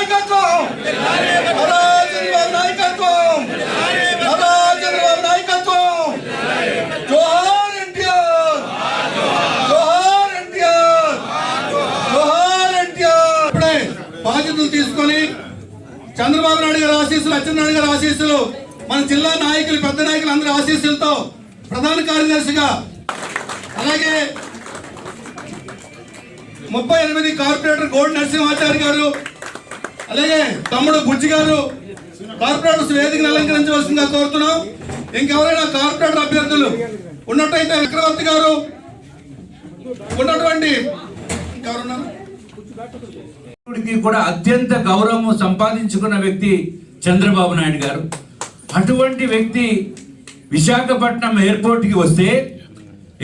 నాయకత్వం, నాయకత్వం, నాయకత్వం. జోహార్ ఎన్టీఆర్, జోహార్ ఎన్టీఆర్, జోహార్ ఎన్టీఆర్. ఇప్పుడే బాధ్యతలు తీసుకొని చంద్రబాబు నాయుడు గారి ఆశీస్సులు, అచ్చెన్నాయుడు గారి ఆశీస్సులు, మన జిల్లా నాయకులు, పెద్ద నాయకులు అందరి ఆశీస్సులతో ప్రధాన కార్యదర్శిగా, అలాగే 38 కార్పొరేటర్ గోల్డ్ నరసింహాచారి గారు, అలాగే తమ్ముడు బుజ్జి గారు కార్పొరేటర్స్ వేదికను అలంకరించవలసిందిగా కోరుతున్నాం. ఇంకెవరైనా కార్పొరేటర్ అభ్యర్థులు ఉన్నట్టయితే చక్రవర్తి గారు ఉన్నటువంటి కూడా అత్యంత గౌరవం సంపాదించుకున్న వ్యక్తి చంద్రబాబు నాయుడు గారు. అటువంటి వ్యక్తి విశాఖపట్నం ఎయిర్పోర్ట్ కి వస్తే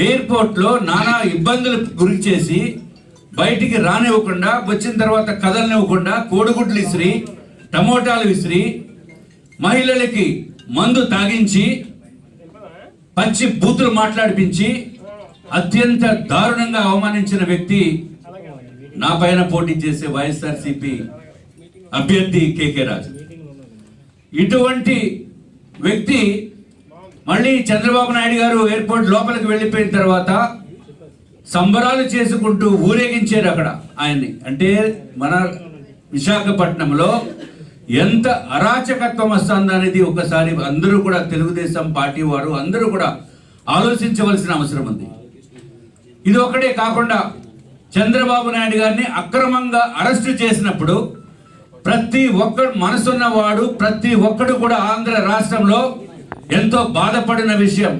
ఎయిర్పోర్ట్ లో నానా ఇబ్బందులు గురి చేసి బయటికి రానివ్వకుండా, వచ్చిన తర్వాత కదలనివ్వకుండా కోడిగుడ్లు విసిరి, టమోటాలు విసిరి, మహిళలకి మందు తాగించి, పచ్చి బూతులు మాట్లాడిపించి అత్యంత దారుణంగా అవమానించిన వ్యక్తి నా పైన పోటీ చేసే వైఎస్ఆర్సీపీ అభ్యర్థి కేకే రాజు. ఇటువంటి వ్యక్తి మళ్ళీ చంద్రబాబు నాయుడు గారు ఎయిర్పోర్ట్ లోపలికి వెళ్ళిపోయిన తర్వాత సంబరాలు చేసుకుంటూ ఊరేగించారు అక్కడ ఆయన్ని. అంటే మన విశాఖపట్నంలో ఎంత అరాచకత్వం వస్తుంది అనేది ఒకసారి అందరూ కూడా, తెలుగుదేశం పార్టీ వారు అందరూ కూడా ఆలోచించవలసిన అవసరం ఉంది. ఇది ఒకటే కాకుండా చంద్రబాబు నాయుడు గారిని అక్రమంగా అరెస్టు చేసినప్పుడు ప్రతి ఒక్కడు మనసున్నవాడు, ప్రతి ఒక్కడు కూడా ఆంధ్ర రాష్ట్రంలో ఎంతో బాధపడిన విషయం.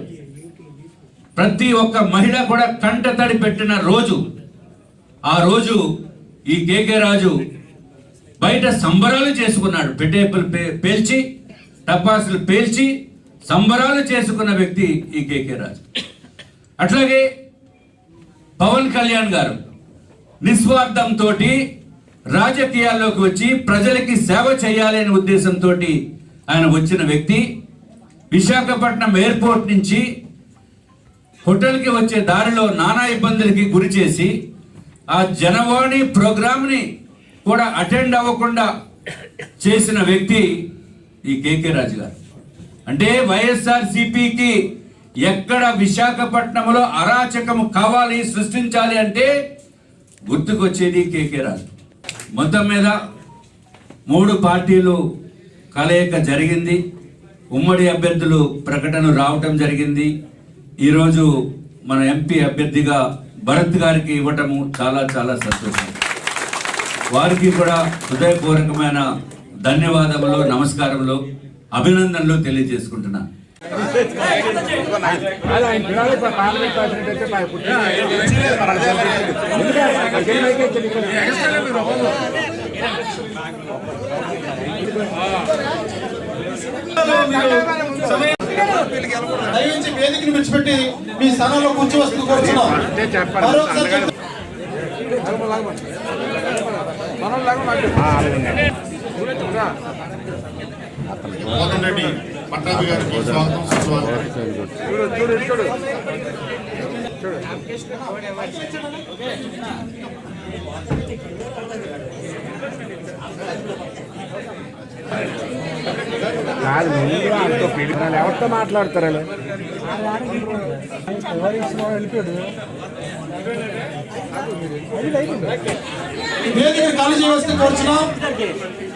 ప్రతి ఒక్క మహిళ కూడా కంటతడి పెట్టిన రోజు ఆ రోజు ఈ కేకే రాజు బయట సంబరాలు చేసుకున్నాడు. పెట్టేపులు పేల్చి, టపాసులు పేల్చి సంబరాలు చేసుకున్న వ్యక్తి ఈ కేకే రాజు. అట్లాగే పవన్ కళ్యాణ్ గారు నిస్వార్థంతో రాజకీయాల్లోకి వచ్చి ప్రజలకి సేవ చేయాలి అనే ఉద్దేశంతో ఆయన వచ్చిన వ్యక్తి. విశాఖపట్నం ఎయిర్పోర్ట్ నుంచి హోటల్కి వచ్చే దారిలో నానా ఇబ్బందులకి గురి చేసి ఆ జనవాణి ప్రోగ్రామ్ని కూడా అటెండ్ అవ్వకుండా చేసిన వ్యక్తి ఈ కేకే రాజు గారు. అంటే వైఎస్ఆర్సీపీకి ఎక్కడ విశాఖపట్నంలో అరాచకం కావాలి, సృష్టించాలి అంటే గుర్తుకొచ్చేది కేకే రాజు. మొత్తం మీద 3 పార్టీలు కలయిక జరిగింది. ఉమ్మడి అభ్యర్థులు ప్రకటన రావటం జరిగింది. ఈరోజు మన ఎంపీ అభ్యర్థిగా భరత్ గారికి ఇవ్వటము చాలా చాలా సంతోషం. వారికి కూడా హృదయపూర్వకమైన ధన్యవాదములు, నమస్కారములు, అభినందనలు తెలియజేసుకుంటున్నాను. దయవించి వేదికను విడిచిపెట్టి మీ స్థానంలో కూర్చోవలసింది కోరుతున్నాం. మోహన్ రెడ్డి పట్టాభి గారికి స్వాగతం, సుస్వాగతం. కాదు, ఎవరితో మాట్లాడతారని వేదిక ఖాళీ చేయవలసింది కోరుతున్నాం.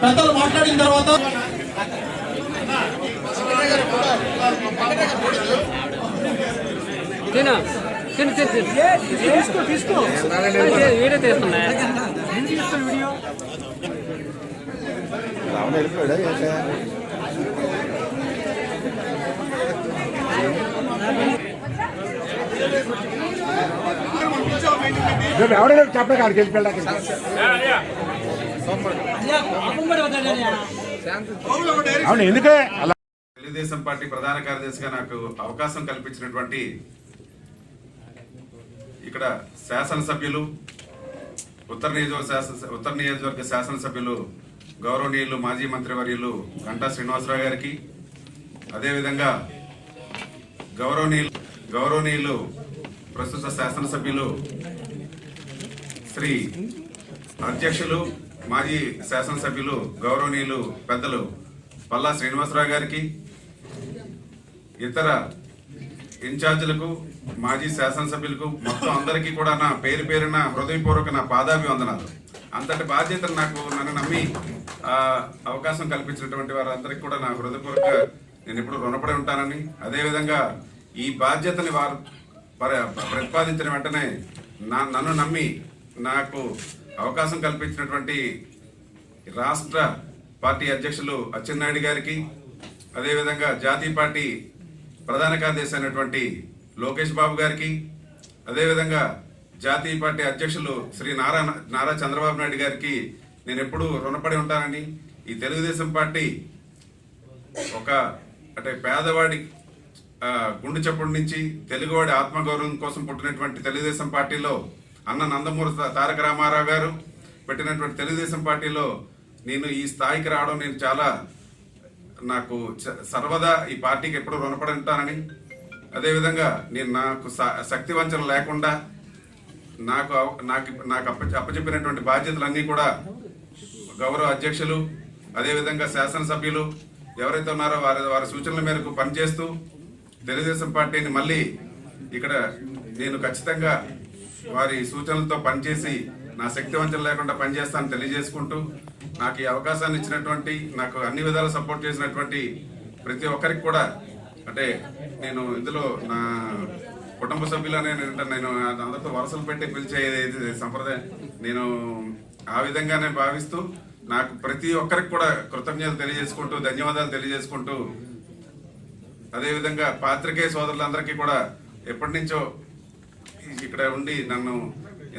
పెద్దలు మాట్లాడిన తర్వాత తీసుకో వీడియో తీస్తున్నా. ఎవరైనా చెప్పలే కాడికి వెళ్ళి అవును. ఎందుకే అలా తెలుగుదేశం పార్టీ ప్రధాన కార్యదర్శిగా నాకు అవకాశం కల్పించినటువంటి ఇక్కడ శాసనసభ్యులు, ఉత్తర నియోజకవర్గ శాసనసభ్యులు గౌరవనీయులు మాజీ మంత్రివర్యులు గంటా శ్రీనివాసరావు గారికి, అదేవిధంగా గౌరవనీయులు ప్రస్తుత శాసనసభ్యులు శ్రీ అధ్యక్షులు మాజీ శాసనసభ్యులు గౌరవనీయులు పెద్దలు పల్లా శ్రీనివాసరావు గారికి, ఇతర ఇన్ఛార్జీలకు, మాజీ శాసనసభ్యులకు మొత్తం అందరికీ కూడా నా పేరు పేరున హృదయపూర్వక నా పాదాభివందనాలు. అంతటి బాధ్యతను నన్ను నమ్మి అవకాశం కల్పించినటువంటి వారందరికీ కూడా నా హృదయపూర్వక నేను ఎప్పుడు రుణపడి ఉంటానని, అదేవిధంగా ఈ బాధ్యతని వారు ప్రతిపాదించిన వెంటనే నన్ను నమ్మి నాకు అవకాశం కల్పించినటువంటి రాష్ట్ర పార్టీ అధ్యక్షులు అచ్చెన్నాయుడు గారికి, అదేవిధంగా జాతీయ పార్టీ ప్రధాన కార్యదర్శి అయినటువంటి లోకేష్ బాబు గారికి, అదేవిధంగా జాతీయ పార్టీ అధ్యక్షులు శ్రీ నారా చంద్రబాబు నాయుడు గారికి నేను ఎప్పుడూ రుణపడి ఉంటానని, ఈ తెలుగుదేశం పార్టీ అంటే పేదవాడి గుండె చప్పుడు నుంచి తెలుగువాడి ఆత్మగౌరవం కోసం పుట్టినటువంటి తెలుగుదేశం పార్టీలో అన్న నందమూరి తారక రామారావు గారు పెట్టినటువంటి తెలుగుదేశం పార్టీలో నేను ఈ స్థాయికి రావడం నేను చాలా నాకు సర్వదా ఈ పార్టీకి ఎప్పుడు రుణపడి ఉంటానని, అదేవిధంగా నేను నాకు శక్తి వంచన లేకుండా నాకు అప్పచెప్పినటువంటి బాధ్యతలన్నీ కూడా గౌరవ అధ్యక్షులు, అదేవిధంగా శాసనసభ్యులు ఎవరైతే ఉన్నారో వారి సూచనల మేరకు పనిచేస్తూ తెలుగుదేశం పార్టీని మళ్ళీ ఇక్కడ నేను ఖచ్చితంగా వారి సూచనలతో పనిచేసి నా శక్తి వంచన లేకుండా పనిచేస్తానని తెలియజేసుకుంటూ, నాకు ఈ అవకాశాన్ని ఇచ్చినటువంటి, నాకు అన్ని విధాలు సపోర్ట్ చేసినటువంటి ప్రతి ఒక్కరికి కూడా, అంటే నేను ఇందులో నా కుటుంబ సభ్యులనే నేను అందరితో వరుసలు పెట్టి పిలిచే సంప్రదాయం నేను ఆ విధంగానే భావిస్తూ నాకు ప్రతి ఒక్కరికి కూడా కృతజ్ఞతలు తెలియజేసుకుంటూ, ధన్యవాదాలు తెలియజేసుకుంటూ, అదేవిధంగా పాత్రికేయ సోదరులందరికీ కూడా ఎప్పటి నుంచో ఇక్కడ ఉండి నన్ను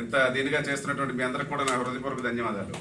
ఎంత దీనిగా చేస్తున్నటువంటి మీ అందరికి కూడా నా హృదయపూర్వక ధన్యవాదాలు.